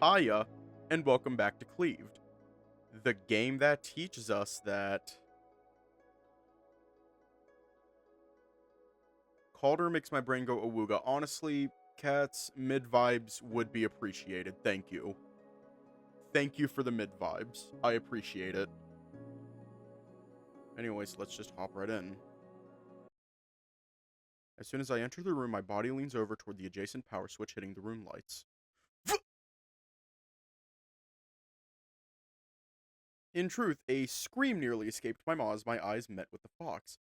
Hiya, and welcome back to Cleaved, the game that teaches us that Calder makes my brain go awooga. Honestly, cats, mid-vibes would be appreciated. Thank you. Thank you for the mid-vibes. I appreciate it. Anyways, let's just hop right in. As soon as I enter the room, my body leans over toward the adjacent power switch, hitting the room lights. In truth, a scream nearly escaped my maw as my eyes met with the fox.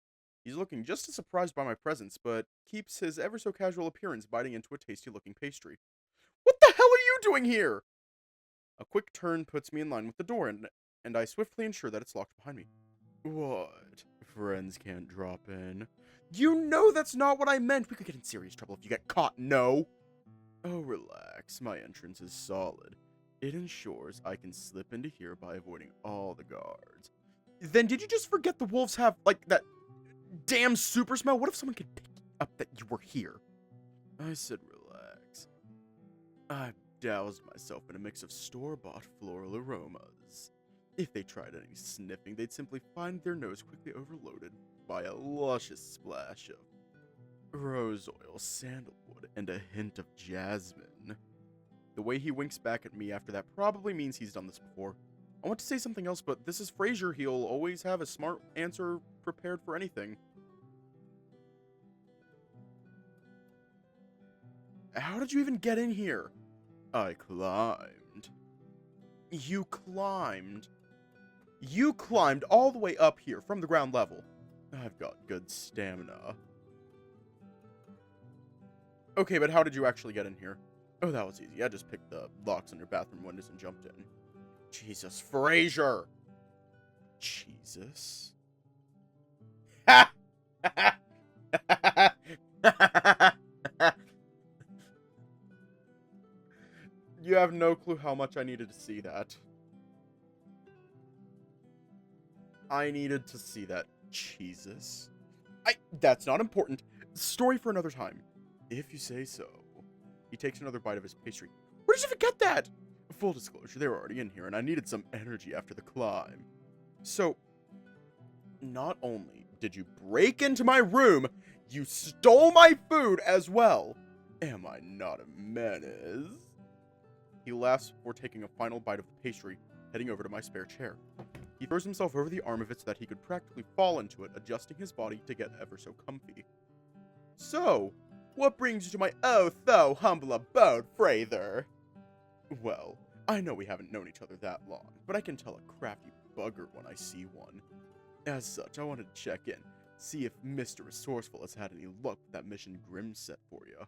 He's looking just as surprised by my presence, but keeps his ever-so-casual appearance biting into a tasty-looking pastry. What the hell are you doing here? A quick turn puts me in line with the door, and I swiftly ensure that it's locked behind me. What? Friends can't drop in? You know that's not what I meant! We could get in serious trouble if you get caught, no! Oh, relax. My entrance is solid. It ensures I can slip into here by avoiding all the guards. Then did you just forget the wolves have, like, that damn super smell? What if someone could pick up that you were here? I said relax. I've doused myself in a mix of store-bought floral aromas. If they tried any sniffing, they'd simply find their nose quickly overloaded by a luscious splash of rose oil, sandalwood, and a hint of jasmine. The way he winks back at me after that probably means he's done this before. I want to say something else, but this is Fraser. He'll always have a smart answer prepared for anything. How did you even get in here? I climbed. You climbed? You climbed all the way up here from the ground level. I've got good stamina. Okay, but how did you actually get in here? Oh, that was easy. I just picked the locks on your bathroom windows and jumped in. Jesus, Fraser! Jesus. Ha! You have no clue how much I needed to see that. I needed to see that. Jesus. That's not important. Story for another time. If you say so. He takes another bite of his pastry. Where did you forget that? Full disclosure, they were already in here, and I needed some energy after the climb. So, not only did you break into my room, you stole my food as well. Am I not a menace? He laughs before taking a final bite of the pastry, heading over to my spare chair. He throws himself over the arm of it so that he could practically fall into it, adjusting his body to get ever so comfy. So, what brings you to my oh-so-humble abode, Fraser? Well, I know we haven't known each other that long, but I can tell a crafty bugger when I see one. As such, I wanted to check in, see if Mr. Resourceful has had any luck with that mission Grimm set for you.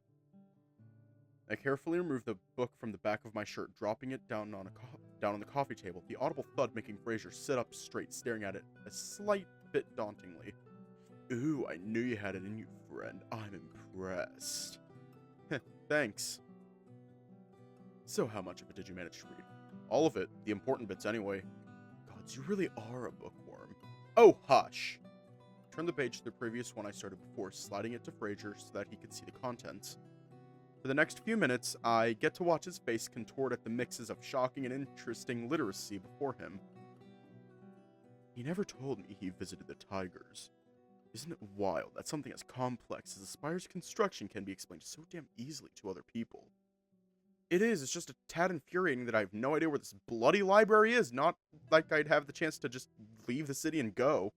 I carefully remove the book from the back of my shirt, dropping it down on the coffee table, the audible thud making Fraser sit up straight, staring at it a slight bit dauntingly. Ooh, I knew you had it in you, friend. I'm impressed. Thanks. So how much of it did you manage to read? All of it. The important bits anyway. Gods, you really are a bookworm. Oh, hush. Turn the page to the previous one I started before, sliding it to Fraser so that he could see the contents. For the next few minutes, I get to watch his face contort at the mixes of shocking and interesting literacy before him. He never told me he visited the tigers. Isn't it wild that something as complex as the spire's construction can be explained so damn easily to other people? It is, it's just a tad infuriating that I have no idea where this bloody library is, not like I'd have the chance to just leave the city and go.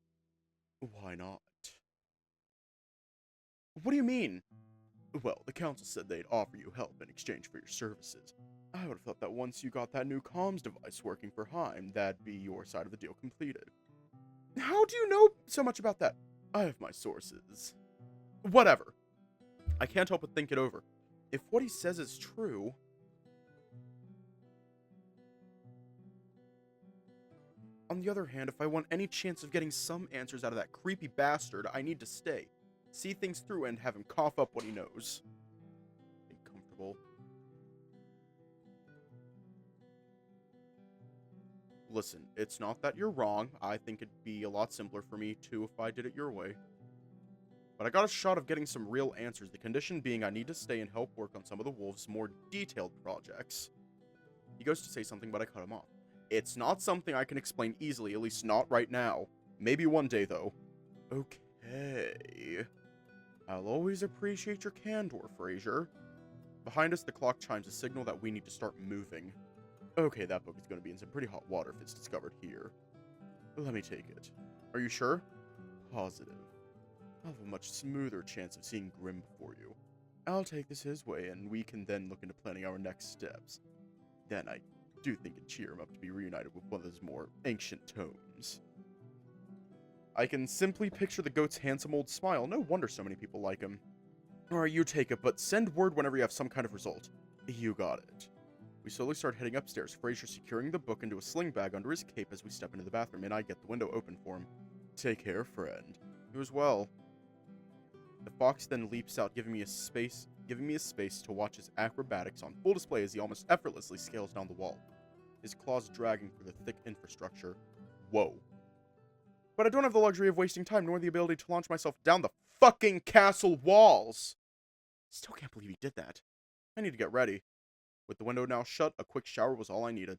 Why not? What do you mean? Well, the council said they'd offer you help in exchange for your services. I would have thought that once you got that new comms device working for Heim, that'd be your side of the deal completed. How do you know so much about that? I have my sources. Whatever. I can't help but think it over. If what he says is true... On the other hand, if I want any chance of getting some answers out of that creepy bastard, I need to stay. See things through and have him cough up what he knows. Be comfortable. Listen, it's not that you're wrong. I think it'd be a lot simpler for me, too, if I did it your way. But I got a shot of getting some real answers, the condition being I need to stay and help work on some of the wolves' more detailed projects. You goes to say something, but I cut him off. It's not something I can explain easily, at least not right now. Maybe one day, though. Okay. I'll always appreciate your candor, Fraser. Behind us, the clock chimes a signal that we need to start moving. Okay, that book is going to be in some pretty hot water if it's discovered here. Let me take it. Are you sure? Positive. I'll have a much smoother chance of seeing Grimm before you. I'll take this his way, and we can then look into planning our next steps. Then I do think it'd cheer him up to be reunited with one of those more ancient tomes. I can simply picture the goat's handsome old smile. No wonder so many people like him. Alright, you take it, but send word whenever you have some kind of result. You got it. We slowly start heading upstairs, Fraser securing the book into a sling bag under his cape as we step into the bathroom, and I get the window open for him. Take care, friend. You as well. The fox then leaps out, giving me a space to watch his acrobatics on full display as he almost effortlessly scales down the wall, his claws dragging through the thick infrastructure. Whoa. But I don't have the luxury of wasting time, nor the ability to launch myself down the fucking castle walls. Still can't believe he did that. I need to get ready. With the window now shut, a quick shower was all I needed.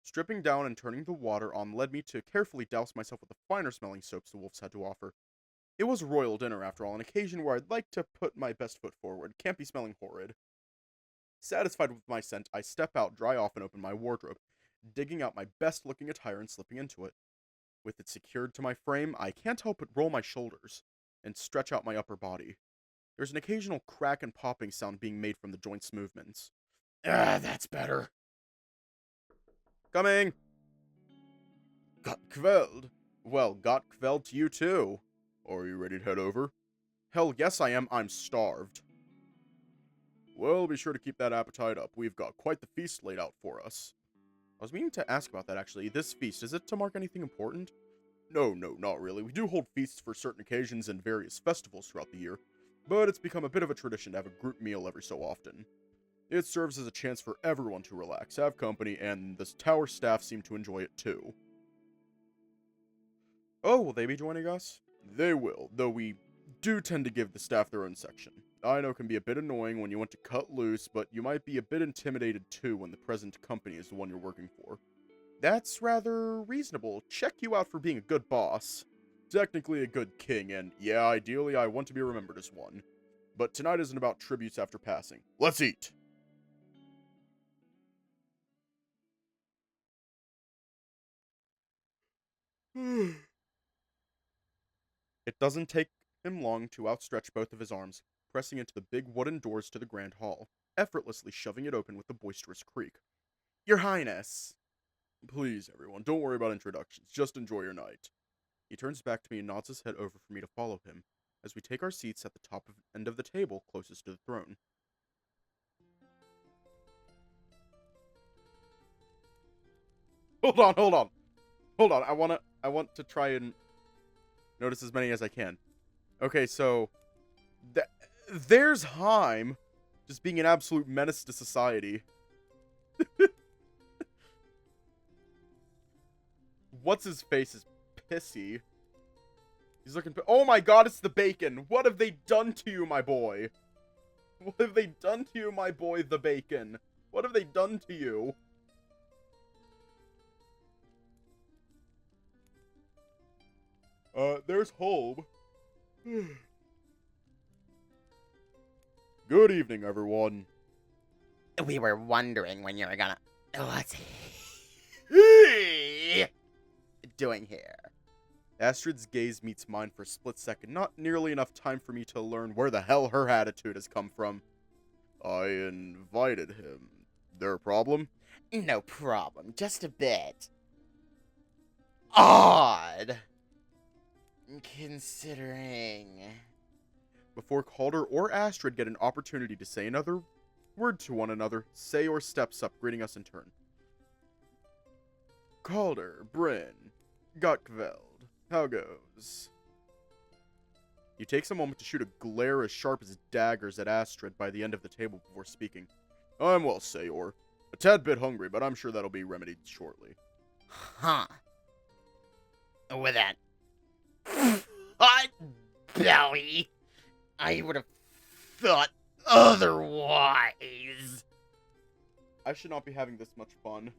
Stripping down and turning the water on led me to carefully douse myself with the finer smelling soaps the wolves had to offer. It was a royal dinner after all, an occasion where I'd like to put my best foot forward. Can't be smelling horrid. Satisfied with my scent, I step out, dry off, and open my wardrobe, digging out my best looking attire and slipping into it. With it secured to my frame, I can't help but roll my shoulders and stretch out my upper body. There's an occasional crack and popping sound being made from the joints' movements. Ah, that's better. Coming! Got Kveld. Well, got Kveld to you too. Are you ready to head over? Hell yes I am, I'm starved. Well, be sure to keep that appetite up. We've got quite the feast laid out for us. I was meaning to ask about that actually. This feast, is it to mark anything important? No, not really. We do hold feasts for certain occasions and various festivals throughout the year, but it's become a bit of a tradition to have a group meal every so often. It serves as a chance for everyone to relax, have company, and the tower staff seem to enjoy it too. Oh, will they be joining us? They will, though we do tend to give the staff their own section. I know it can be a bit annoying when you want to cut loose, but you might be a bit intimidated too when the present company is the one you're working for. That's rather reasonable. Check you out for being a good boss. Technically a good king, and yeah, ideally I want to be remembered as one. But tonight isn't about tributes after passing. Let's eat! It doesn't take him long to outstretch both of his arms, pressing into the big wooden doors to the grand hall, effortlessly shoving it open with a boisterous creak. Your Highness! Please, everyone, don't worry about introductions. Just enjoy your night. He turns back to me and nods his head over for me to follow him, as we take our seats at the end of the table closest to the throne. Hold on. I want to try and notice as many as I can. Okay, so there's Heim, just being an absolute menace to society. What's his face is pissy. He's looking. Oh my God! It's the bacon. What have they done to you, my boy? What have they done to you, my boy, the bacon? What have they done to you? There's Holb. Good evening, everyone. We were wondering when you were gonna... What's he doing here? Astrid's gaze meets mine for a split second, not nearly enough time for me to learn where the hell her attitude has come from. I invited him. Their problem? No problem, just a bit odd, considering... Before Calder or Astrid get an opportunity to say another word to one another, Sayor steps up, greeting us in turn. Calder, Bryn, Gotkveld, how goes? He takes a moment to shoot a glare as sharp as daggers at Astrid by the end of the table before speaking. I'm well, Sayor. A tad bit hungry, but I'm sure that'll be remedied shortly. Huh. With that hot belly, I would have thought otherwise. I should not be having this much fun.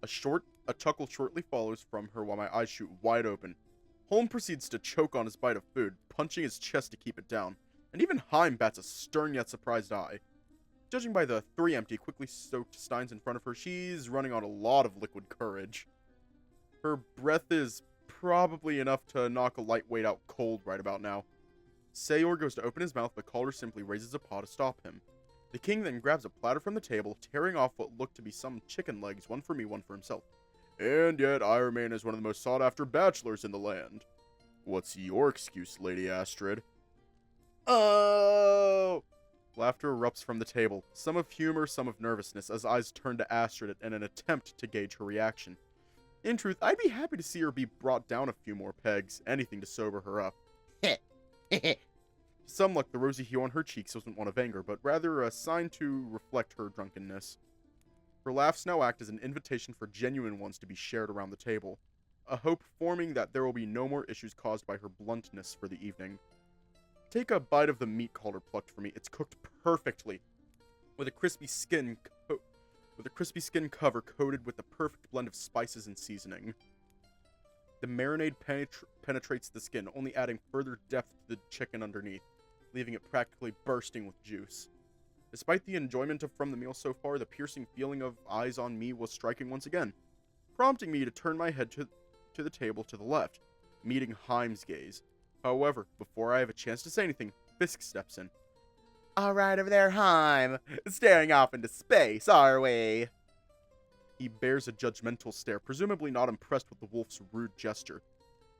A chuckle shortly follows from her while my eyes shoot wide open. Holm proceeds to choke on his bite of food, punching his chest to keep it down, and even Heim bats a stern yet surprised eye. Judging by the 3 empty, quickly soaked steins in front of her, she's running on a lot of liquid courage. Her breath is probably enough to knock a lightweight out cold right about now. Sayor goes to open his mouth, but Calder simply raises a paw to stop him. The king then grabs a platter from the table, tearing off what looked to be some chicken legs, one for me, one for himself. And yet, I remain as one of the most sought-after bachelors in the land. What's your excuse, Lady Astrid? Oh! Laughter erupts from the table, some of humor, some of nervousness, as eyes turn to Astrid in an attempt to gauge her reaction. In truth, I'd be happy to see her be brought down a few more pegs, anything to sober her up. Some luck, the rosy hue on her cheeks wasn't one of anger, but rather a sign to reflect her drunkenness. Her laughs now act as an invitation for genuine ones to be shared around the table, a hope forming that there will be no more issues caused by her bluntness for the evening. Take a bite of the meat Calder plucked for me. It's cooked perfectly, with a crispy skin cover coated with the perfect blend of spices and seasoning. The marinade penetrates the skin, only adding further depth to the chicken underneath, leaving it practically bursting with juice. Despite the enjoyment from the meal so far, the piercing feeling of eyes on me was striking once again, prompting me to turn my head to the table to the left, meeting Heim's gaze. However, before I have a chance to say anything, Fisk steps in. All right over there, Heim. Staring off into space, are we? He bears a judgmental stare, presumably not impressed with the wolf's rude gesture.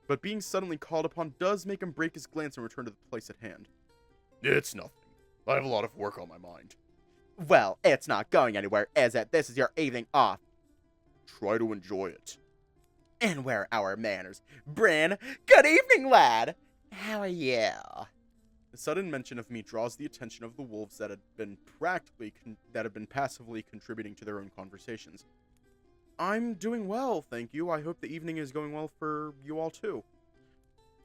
But being suddenly called upon does make him break his glance and return to the place at hand. It's nothing. I have a lot of work on my mind. Well, it's not going anywhere, is it? This is your evening off. Try to enjoy it. And where are our manners? Bryn, good evening, lad. How are you? The sudden mention of me draws the attention of the wolves that had been passively contributing to their own conversations. I'm doing well, thank you. I hope the evening is going well for you all too.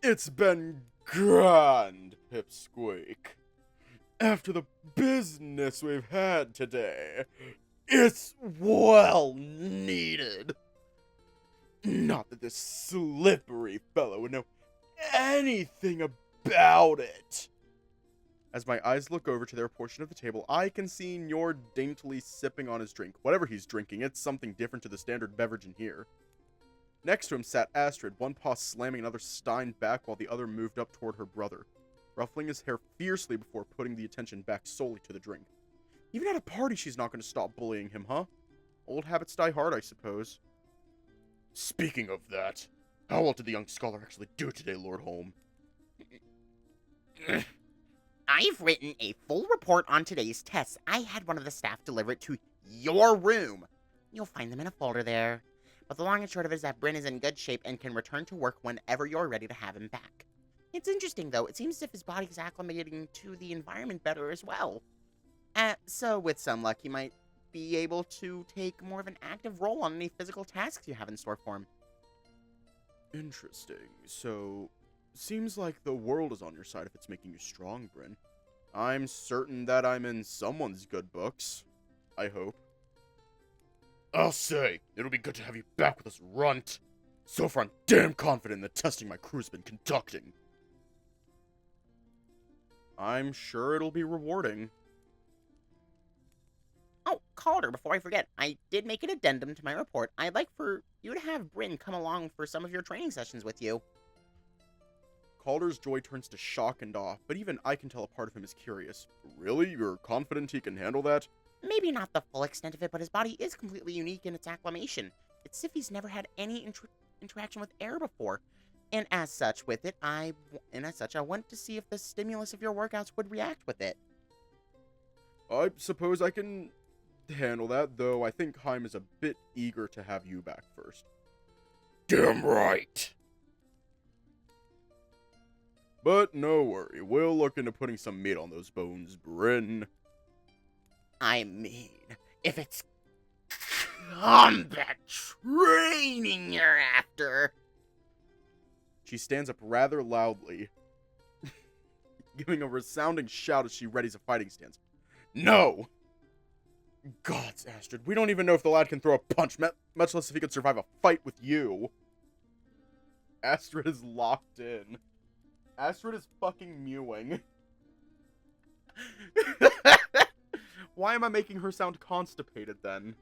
It's been grand, Pipsqueak. After the business we've had today, it's well needed. Not that this slippery fellow would know anything about it. As my eyes look over to their portion of the table, I can see Njord daintily sipping on his drink. Whatever he's drinking, it's something different to the standard beverage in here. Next to him sat Astrid, one paw slamming another stein back while the other moved up toward her brother, ruffling his hair fiercely before putting the attention back solely to the drink. Even at a party, she's not going to stop bullying him, huh? Old habits die hard, I suppose. Speaking of that, how well did the young scholar actually do today, Lord Holm? I've written a full report on today's tests. I had one of the staff deliver it to your room. You'll find them in a folder there. But the long and short of it is that Bryn is in good shape and can return to work whenever you're ready to have him back. It's interesting, though. It seems as if his body's acclimating to the environment better as well. So with some luck, he might be able to take more of an active role on any physical tasks you have in store for him. Interesting. So, seems like the world is on your side if it's making you strong, Bryn. I'm certain that I'm in someone's good books. I hope. I'll say, it'll be good to have you back with us, runt. So far, I'm damn confident in the testing my crew's been conducting. I'm sure it'll be rewarding. Oh, Calder, before I forget, I did make an addendum to my report. I'd like for you to have Bryn come along for some of your training sessions with you. Calder's joy turns to shock and awe, but even I can tell a part of him is curious. Really? You're confident he can handle that? Maybe not the full extent of it, but his body is completely unique in its acclimation. It's as if he's never had any interaction with air before. And as such, I want to see if the stimulus of your workouts would react with it. I suppose I can handle that, though I think Heim is a bit eager to have you back first. Damn right! But no worry, we'll look into putting some meat on those bones, Bryn. I mean, if it's combat training you're after. She stands up rather loudly. giving a resounding shout as she readies a fighting stance. No! Gods, Astrid, we don't even know if the lad can throw a punch, much less if he could survive a fight with you. Astrid is locked in. Astrid is fucking mewing. Why am I making her sound constipated, then?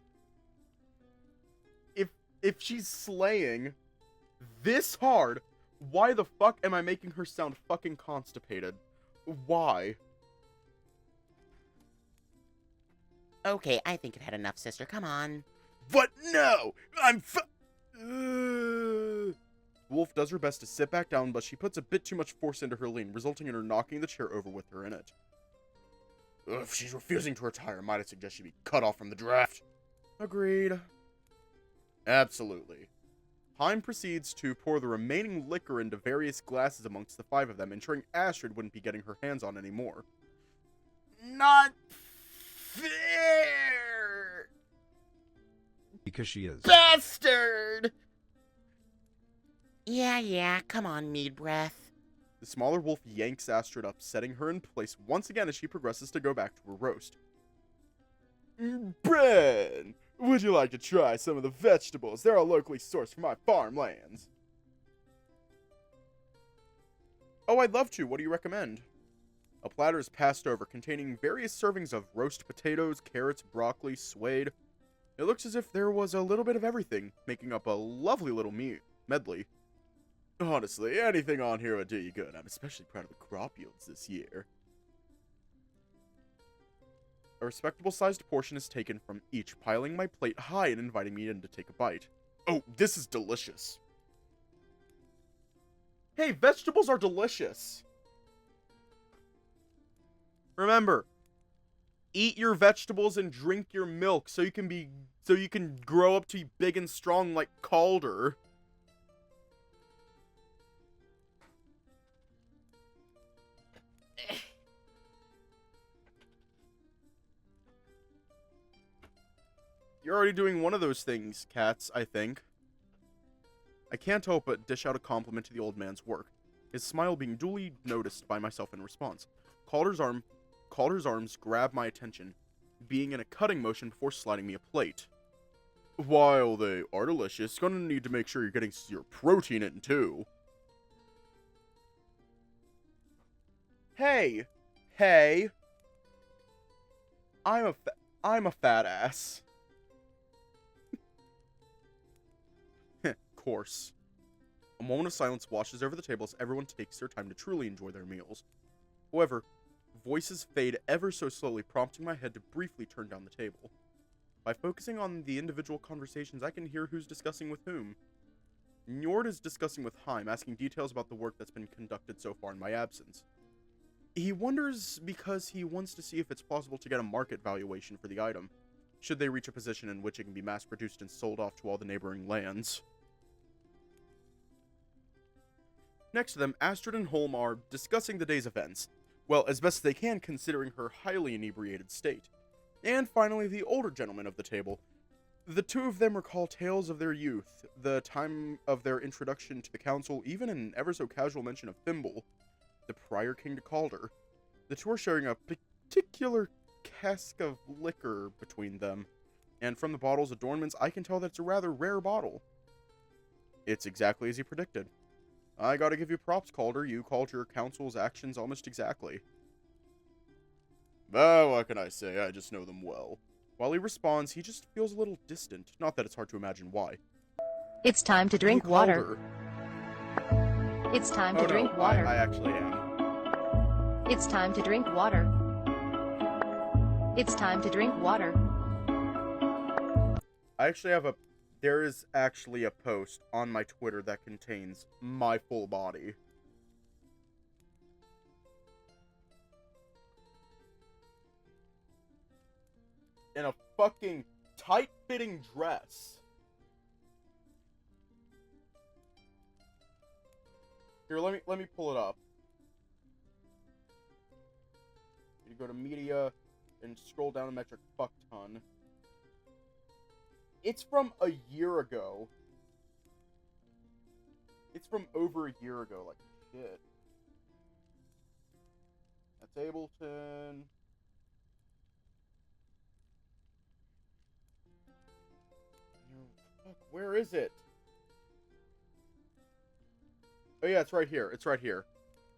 If she's slaying this hard, why the fuck am I making her sound fucking constipated? Why? Okay, I think I've had enough, sister. Come on. But no! Wolf does her best to sit back down, but she puts a bit too much force into her lean, resulting in her knocking the chair over with her in it. If she's refusing to retire, might I suggest she be cut off from the draft? Agreed. Absolutely. Heim proceeds to pour the remaining liquor into various glasses amongst the 5 of them, ensuring Astrid wouldn't be getting her hands on any more. Not fair! Because she is. Bastard! Yeah, come on, mead breath. The smaller wolf yanks Astrid up, setting her in place once again as she progresses to go back to her roast. Bren, would you like to try some of the vegetables? They're all locally sourced from my farmlands. Oh, I'd love to. What do you recommend? A platter is passed over, containing various servings of roast potatoes, carrots, broccoli, suede. It looks as if there was a little bit of everything, making up a lovely little medley. Honestly, anything on here would do you good. I'm especially proud of the crop yields this year. A respectable-sized portion is taken from each, piling my plate high and inviting me in to take a bite. Oh, this is delicious. Hey, vegetables are delicious. Remember, eat your vegetables and drink your milk so you can grow up to be big and strong like Calder. You're already doing one of those things, Cats, I think. I can't help but dish out a compliment to the old man's work, his smile being duly noticed by myself in response. Calder's arms grab my attention, being in a cutting motion before sliding me a plate. While they are delicious, gonna need to make sure you're getting your protein in, too. Hey! I'm a fat ass. Course. A moment of silence washes over the table as everyone takes their time to truly enjoy their meals. However, voices fade ever so slowly, prompting my head to briefly turn down the table. By focusing on the individual conversations, I can hear who's discussing with whom. Njord is discussing with Heim, asking details about the work that's been conducted so far in my absence. He wonders because he wants to see if it's possible to get a market valuation for the item, should they reach a position in which it can be mass-produced and sold off to all the neighboring lands. Next to them, Astrid and Holm are discussing the day's events, well, as best they can considering her highly inebriated state. And finally, the older gentleman of the table. The 2 of them recall tales of their youth, the time of their introduction to the council, even an ever-so-casual mention of Thimble, the prior king to Calder. The 2 are sharing a particular cask of liquor between them, and from the bottle's adornments, I can tell that it's a rather rare bottle. It's exactly as he predicted. I gotta give you props, Calder. You called your council's actions almost exactly. What can I say? I just know them well. While he responds, he just feels a little distant. Not that it's hard to imagine why. It's time to drink Hey, water. Calder. It's time to drink water. I actually am. It's time to drink water. It's time to drink water. I actually have there is actually a post on my Twitter that contains my full body. In a fucking tight-fitting dress. Here, let me pull it up. You go to media and scroll down a metric fuck ton. It's from a year ago. It's from over a year ago, like shit. That's Ableton. Fuck, where is it? Oh yeah, it's right here. It's right here.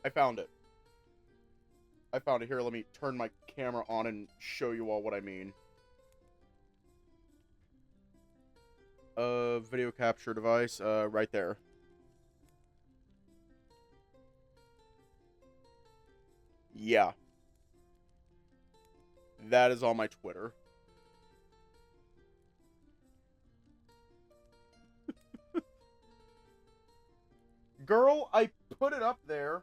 I found it. I found it. Here, let me turn my camera on and show you all what I mean. Video capture device, right there. Yeah. That is on my Twitter. Girl, I put it up there.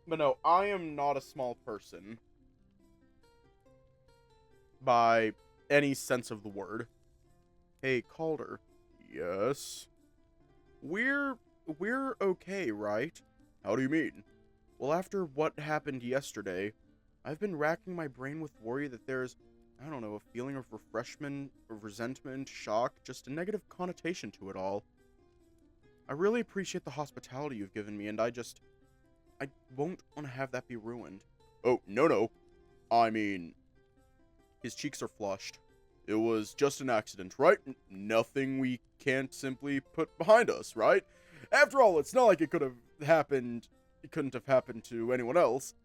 But no, I am not a small person. By any sense of the word. Hey, Calder. Yes? We're okay, right? How do you mean? Well, after what happened yesterday, I've been racking my brain with worry that there's, I don't know, a feeling of refreshment, of resentment, shock, just a negative connotation to it all. I really appreciate the hospitality you've given me, and I won't want to have that be ruined. Oh, no. I mean, his cheeks are flushed. It was just an accident, right? Nothing we can't simply put behind us, right? After all, it's not like it couldn't have happened to anyone else.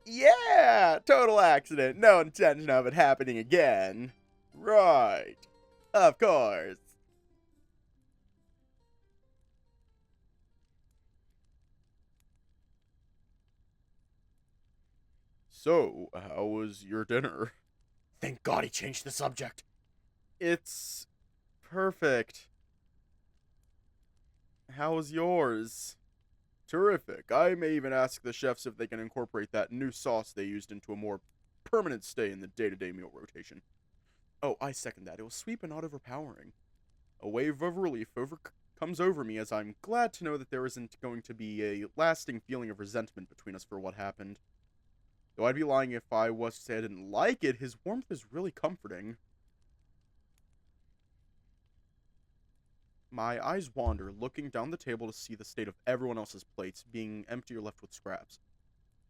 Yeah, total accident. No intention of it happening again. Right. Of course. So, how was your dinner? Thank God he changed the subject. It's perfect. How was yours? Terrific. I may even ask the chefs if they can incorporate that new sauce they used into a more permanent stay in the day-to-day meal rotation. Oh, I second that. It was sweet but not overpowering. A wave of relief comes over me as I'm glad to know that there isn't going to be a lasting feeling of resentment between us for what happened. Though I'd be lying if I was to say I didn't like it, his warmth is really comforting. My eyes wander, looking down the table to see the state of everyone else's plates, being empty or left with scraps.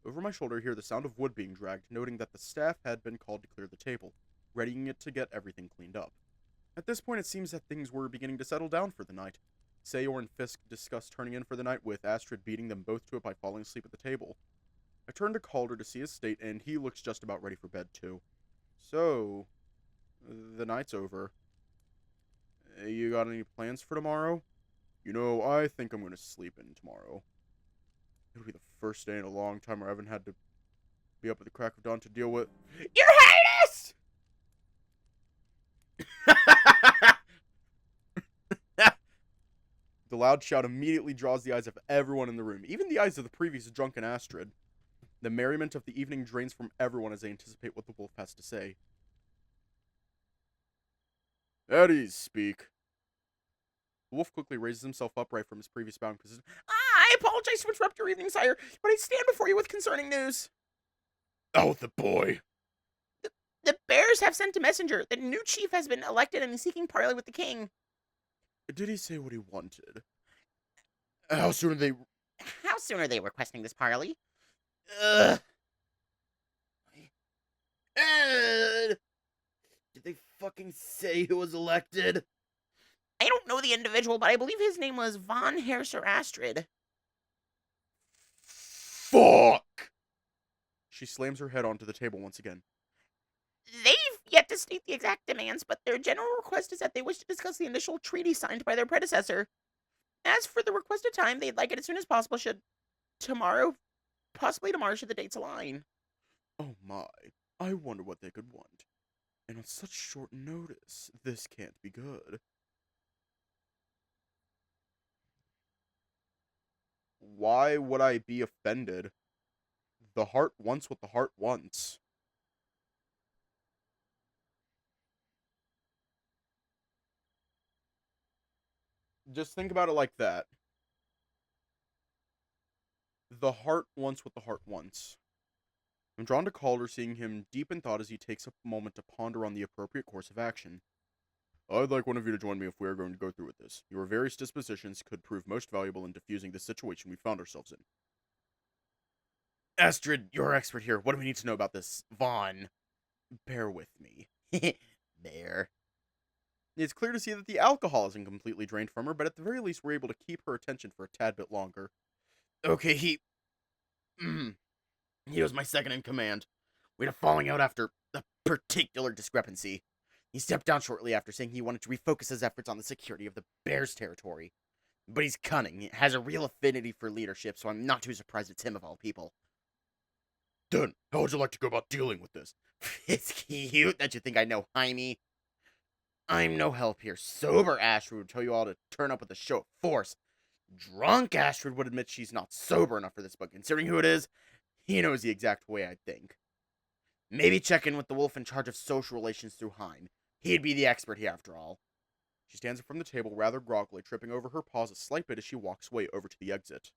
Over my shoulder, I hear the sound of wood being dragged, noting that the staff had been called to clear the table, readying it to get everything cleaned up. At this point, it seems that things were beginning to settle down for the night. Sayor and Fisk discuss turning in for the night, with Astrid beating them both to it by falling asleep at the table. I turn to Calder to see his state, and he looks just about ready for bed, too. So, the night's over. You got any plans for tomorrow? You know, I think I'm going to sleep in tomorrow. It'll be the first day in a long time where I haven't had to be up at the crack of dawn to deal with... Your Highness! The loud shout immediately draws the eyes of everyone in the room, even the eyes of the previous drunken Astrid. The merriment of the evening drains from everyone as they anticipate what the wolf has to say. At ease, speak. The wolf quickly raises himself upright from his previous bowing position. I apologize to interrupt your evening, sire, but I stand before you with concerning news. Oh, the boy. The bears have sent a messenger. The new chief has been elected and is seeking parley with the king. Did he say what he wanted? How soon are they requesting this parley? Ed! Did they fucking say who was elected? I don't know the individual, but I believe his name was Von Herser Astrid. Fuck! She slams her head onto the table once again. They've yet to state the exact demands, but their general request is that they wish to discuss the initial treaty signed by their predecessor. As for the requested time, they'd like it as soon as possible possibly tomorrow should the dates align. Oh my, I wonder what they could want. And on such short notice, this can't be good. Why would I be offended? The heart wants what the heart wants. Just think about it like that. The heart wants what the heart wants. I'm drawn to Calder, seeing him deep in thought as he takes a moment to ponder on the appropriate course of action. I'd like one of you to join me if we are going to go through with this. Your various dispositions could prove most valuable in diffusing the situation we found ourselves in. Astrid, you're expert here. What do we need to know about this Vaughn? Bear with me. There. It's clear to see that the alcohol isn't completely drained from her, but at the very least we're able to keep her attention for a tad bit longer. Okay, he was my second in command. We had a falling out after a particular discrepancy. He stepped down shortly after, saying he wanted to refocus his efforts on the security of the Bears' territory. But he's cunning, has a real affinity for leadership, so I'm not too surprised it's him of all people. Then, how would you like to go about dealing with this? It's cute that you think I know Jaime. I'm no help here. Sober Astrid would tell you all to turn up with a show of force. Drunk Astrid would admit she's not sober enough for this, but considering who it is, he knows the exact way I think. Maybe check in with the wolf in charge of social relations through Heim. He'd be the expert here after all. She stands up from the table rather groggily, tripping over her paws a slight bit as she walks away over to the exit.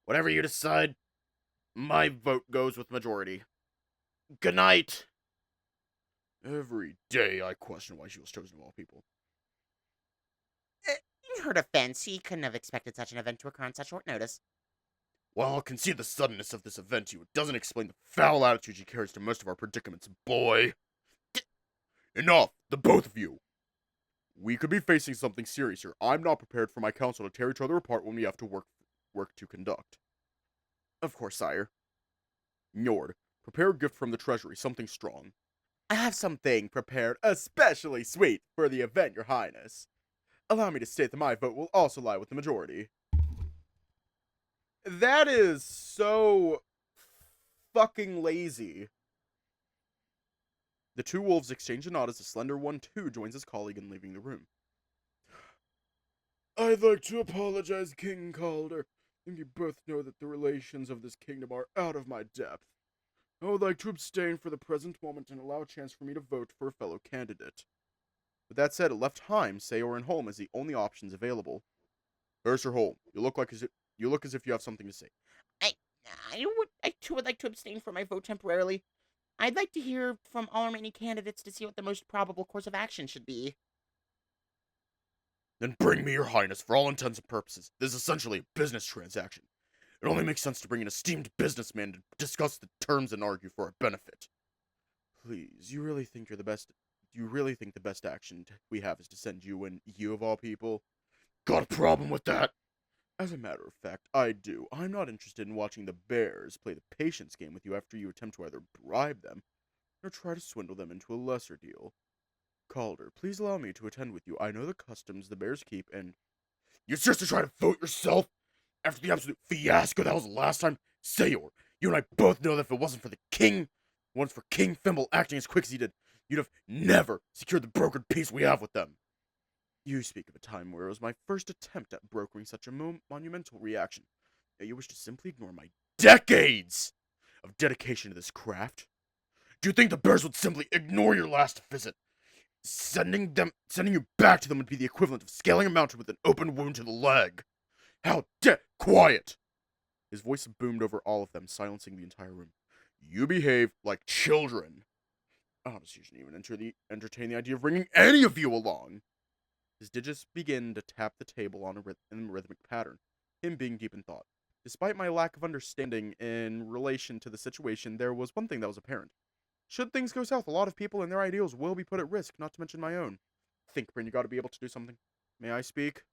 Whatever you decide, my vote goes with majority. Good night. Every day I question why she was chosen of all people. In her defense, he couldn't have expected such an event to occur on such short notice. While I'll concede the suddenness of this event to you, it doesn't explain the foul attitude she carries to most of our predicaments, boy. Enough, the both of you. We could be facing something serious here. I'm not prepared for my council to tear each other apart when we have to work to conduct. Of course, sire. Njord, prepare a gift from the treasury, something strong. I have something prepared especially sweet for the event, your highness. Allow me to state that my vote will also lie with the majority. That is so fucking lazy. The two wolves exchange a nod as the slender one too joins his colleague in leaving the room. I'd like to apologize, King Calder. I think you both know that the relations of this kingdom are out of my depth. I would like to abstain for the present moment and allow a chance for me to vote for a fellow candidate. With that said, it left Heim, Sayor, and Holm as the only options available. First or Holm, you look as if you have something to say. I too would like to abstain from my vote temporarily. I'd like to hear from all remaining candidates to see what the most probable course of action should be. Then bring me your highness. For all intents and purposes, this is essentially a business transaction. It only makes sense to bring an esteemed businessman to discuss the terms and argue for our benefit. Please, you really think the best action we have is to send you and you of all people? Got a problem with that? As a matter of fact, I do. I'm not interested in watching the Bears play the patience game with you after you attempt to either bribe them or try to swindle them into a lesser deal. Calder, please allow me to attend with you. I know the customs the Bears keep, and... You're seriously trying to vote yourself? After the absolute fiasco that was the last time? Sayor, you and I both know that if it wasn't for the king, once for King Fimble acting as quick as he did, you'd have never secured the brokered peace we have with them. You speak of a time where it was my first attempt at brokering such a monumental reaction. Yet you wish to simply ignore my decades of dedication to this craft? Do you think the Bears would simply ignore your last visit? Sending you back to them would be the equivalent of scaling a mountain with an open wound to the leg. Quiet! His voice boomed over all of them, silencing the entire room. You behave like children. Honestly, you shouldn't even entertain the idea of bringing any of you along. His digits begin to tap the table on in a rhythmic pattern, him being deep in thought. Despite my lack of understanding in relation to the situation, there was one thing that was apparent. Should things go south, a lot of people and their ideals will be put at risk, not to mention my own. Think, Bryn, you gotta be able to do something. May I speak?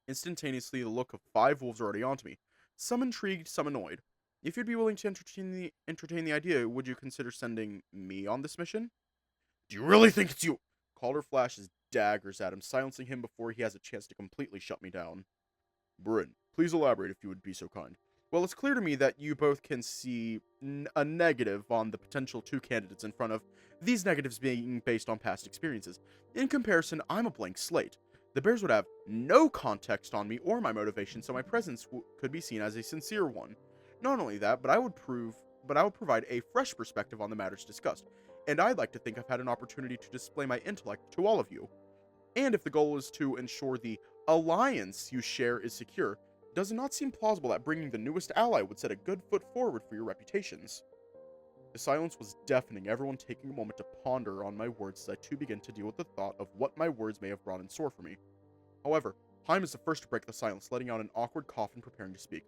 Instantaneously, the look of 5 wolves already onto me. Some intrigued, some annoyed. If you'd be willing to entertain the idea, would you consider sending me on this mission? Do you really think it's you? Calder flashes daggers at him, silencing him before he has a chance to completely shut me down. Bryn, please elaborate if you would be so kind. Well, it's clear to me that you both can see a negative on the potential 2 candidates in front of, these negatives being based on past experiences. In comparison, I'm a blank slate. The Bears would have no context on me or my motivation, so my presence could be seen as a sincere one. Not only that, but I would provide a fresh perspective on the matters discussed, and I'd like to think I've had an opportunity to display my intellect to all of you. And if the goal is to ensure the alliance you share is secure, does it not seem plausible that bringing the newest ally would set a good foot forward for your reputations? The silence was deafening, everyone taking a moment to ponder on my words as I too began to deal with the thought of what my words may have brought in store for me. However, Haim is the first to break the silence, letting out an awkward cough and preparing to speak.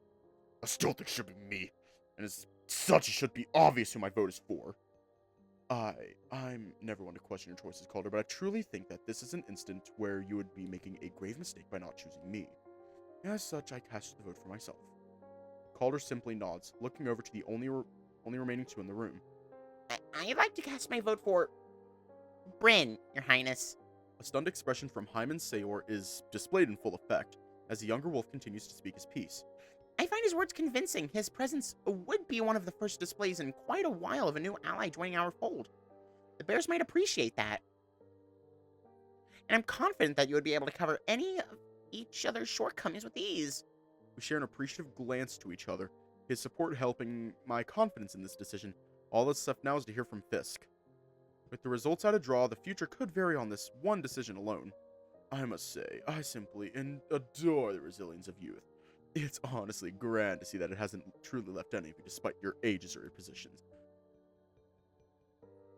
I still think it should be me, and as such it should be obvious who my vote is for. I'm never one to question your choices, Calder, but I truly think that this is an instant where you would be making a grave mistake by not choosing me. As such, I cast the vote for myself. Calder simply nods, looking over to the only remaining two in the room. I'd like to cast my vote for Bryn, Your Highness. A stunned expression from Hyman Sayor is displayed in full effect, as the younger wolf continues to speak his piece. I find his words convincing. His presence would be one of the first displays in quite a while of a new ally joining our fold. The bears might appreciate that. And I'm confident that you would be able to cover any of each other's shortcomings with ease. We share an appreciative glance to each other, his support helping my confidence in this decision. All that's left now is to hear from Fisk. With the results at a draw, the future could vary on this one decision alone. I must say, I simply adore the resilience of youth. It's honestly grand to see that it hasn't truly left any of you despite your ages or your positions.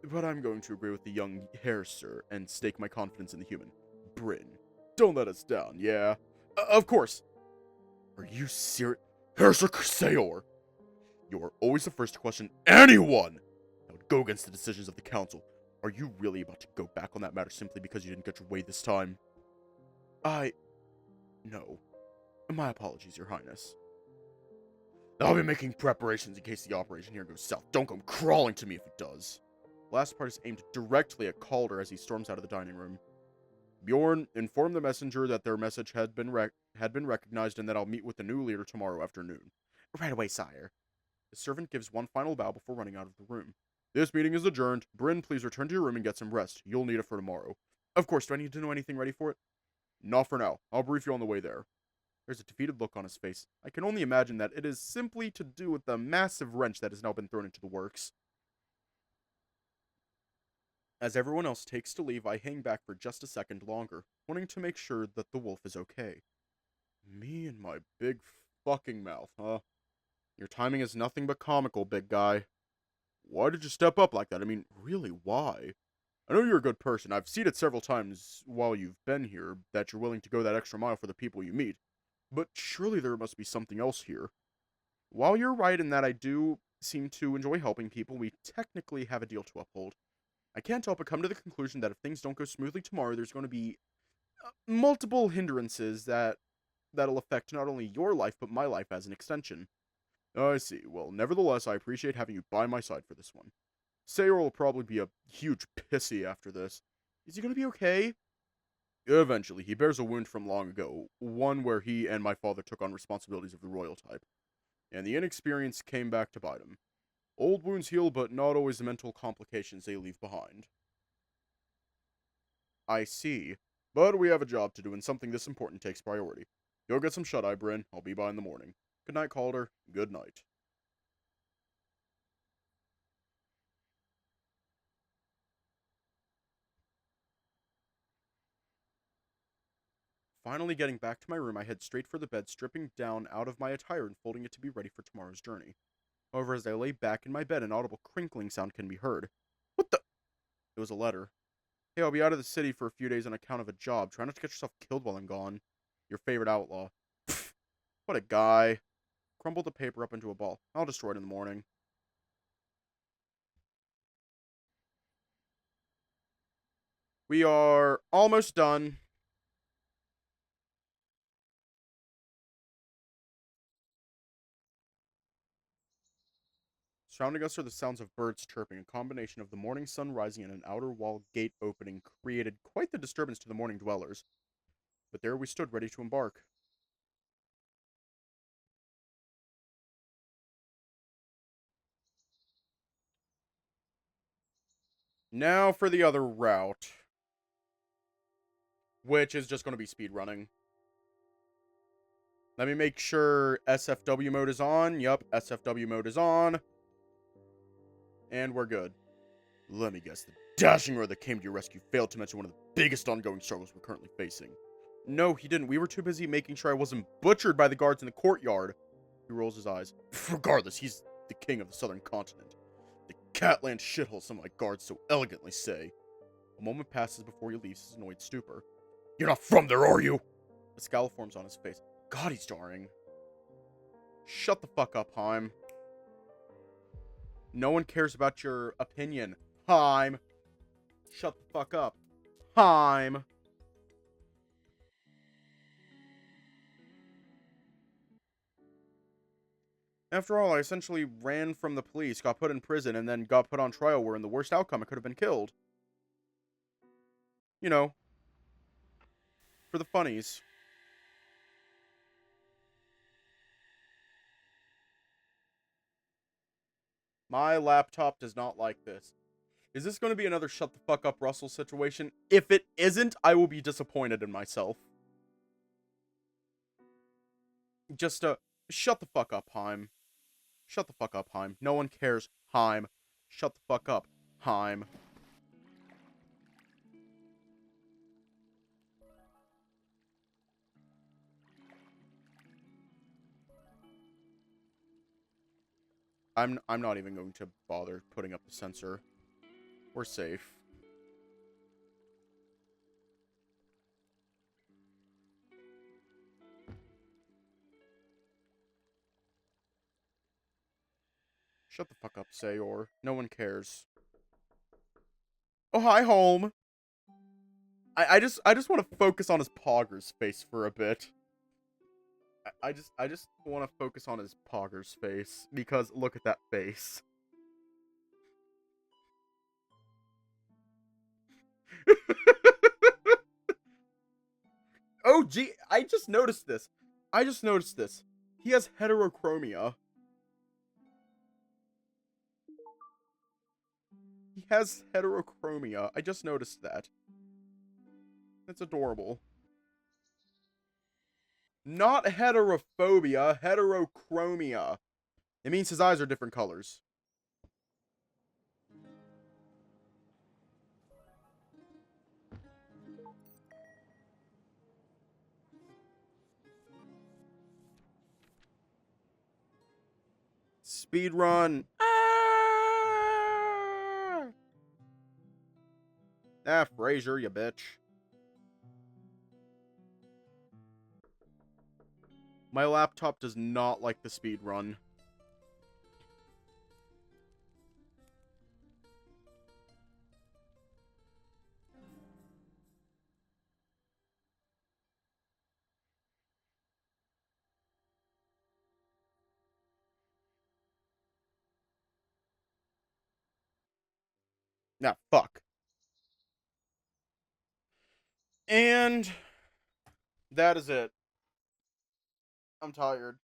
But I'm going to agree with the young hair, sir, and stake my confidence in the human. Bryn, don't let us down, yeah? Of course! Are you serious? Herser Sayor! You are always the first to question anyone that would go against the decisions of the council. Are you really about to go back on that matter simply because you didn't get your way this time? No. My apologies, Your Highness. I'll be making preparations in case the operation here goes south. Don't come crawling to me if it does. The last part is aimed directly at Calder as he storms out of the dining room. Bjorn, inform the messenger that their message had been recognized and that I'll meet with the new leader tomorrow afternoon. Right away, sire. The servant gives one final bow before running out of the room. This meeting is adjourned. Bryn, please return to your room and get some rest. You'll need it for tomorrow. Of course, do I need to know anything ready for it? Not for now. I'll brief you on the way there. There's a defeated look on his face. I can only imagine that it is simply to do with the massive wrench that has now been thrown into the works. As everyone else takes to leave, I hang back for just a second longer, wanting to make sure that the wolf is okay. Me and my big fucking mouth, huh? Your timing is nothing but comical, big guy. Why did you step up like that? I mean, really, why? I know you're a good person. I've seen it several times while you've been here, that you're willing to go that extra mile for the people you meet. But surely there must be something else here. While you're right in that I do seem to enjoy helping people, we technically have a deal to uphold. I can't help but come to the conclusion that if things don't go smoothly tomorrow, there's going to be multiple hindrances that'll affect not only your life, but my life as an extension. I see. Well, nevertheless, I appreciate having you by my side for this one. Sayor will probably be a huge pissy after this. Is he going to be okay? Eventually, he bears a wound from long ago, one where he and my father took on responsibilities of the royal type, and the inexperience came back to bite him. Old wounds heal, but not always the mental complications they leave behind. I see. But we have a job to do, and something this important takes priority. Go get some shut-eye, Bryn. I'll be by in the morning. Good night, Calder. Good night. Finally getting back to my room, I head straight for the bed, stripping down out of my attire and folding it to be ready for tomorrow's journey. However, as I lay back in my bed, an audible crinkling sound can be heard. What the? It was a letter. Hey, I'll be out of the city for a few days on account of a job. Try not to get yourself killed while I'm gone. Your favorite outlaw. Pfft, what a guy. Crumbled the paper up into a ball. I'll destroy it in the morning. We are almost done. Surrounding us are the sounds of birds chirping. A combination of the morning sun rising and an outer wall gate opening created quite the disturbance to the morning dwellers. But there we stood, ready to embark. Now for the other route, which is just going to be speed running. Let me make sure SFW mode is on. Yup, SFW mode is on. And we're good. Let me guess, the dashing road that came to your rescue failed to mention one of the biggest ongoing struggles we're currently facing. No, he didn't. We were too busy making sure I wasn't butchered by the guards in the courtyard. He rolls his eyes. Regardless, he's the king of the southern continent. The Catland shithole, some of my guards so elegantly say. A moment passes before he leaves his annoyed stupor. You're not from there, are you? A scowl forms on his face. God, he's jarring. Shut the fuck up, Heim. No one cares about your opinion, Heim. Shut the fuck up, Heim. After all, I essentially ran from the police, got put in prison, and then got put on trial where in the worst outcome I could have been killed. You know, for the funnies. My laptop does not like this. Is this going to be another shut the fuck up Russell situation? If it isn't, I will be disappointed in myself. Just, shut the fuck up, Heim. Shut the fuck up, Heim. No one cares, Heim. Shut the fuck up, Heim. I'm not even going to bother putting up the sensor. We're safe. Shut the fuck up, Sayor. No one cares. Oh, hi, home. I just want to focus on his Pogger's face for a bit. I just want to focus on his Pogger's face because look at that face. Oh, gee, I just noticed this. He has heterochromia. He has heterochromia. I just noticed that. That's adorable. Not heterophobia, heterochromia. It means his eyes are different colors. Speed run. Ah, Fraser, you bitch. My laptop does not like the speed run. Nah, fuck. And that is it. I'm tired.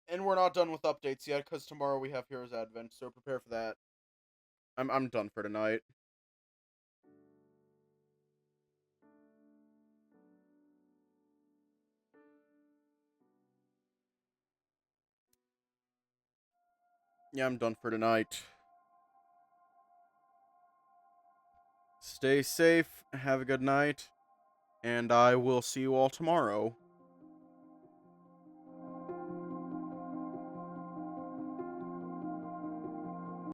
And we're not done with updates yet, because tomorrow we have Heroes Advent, so prepare for that. I'm done for tonight. Yeah, I'm done for tonight. Stay safe, have a good night, and I will see you all tomorrow.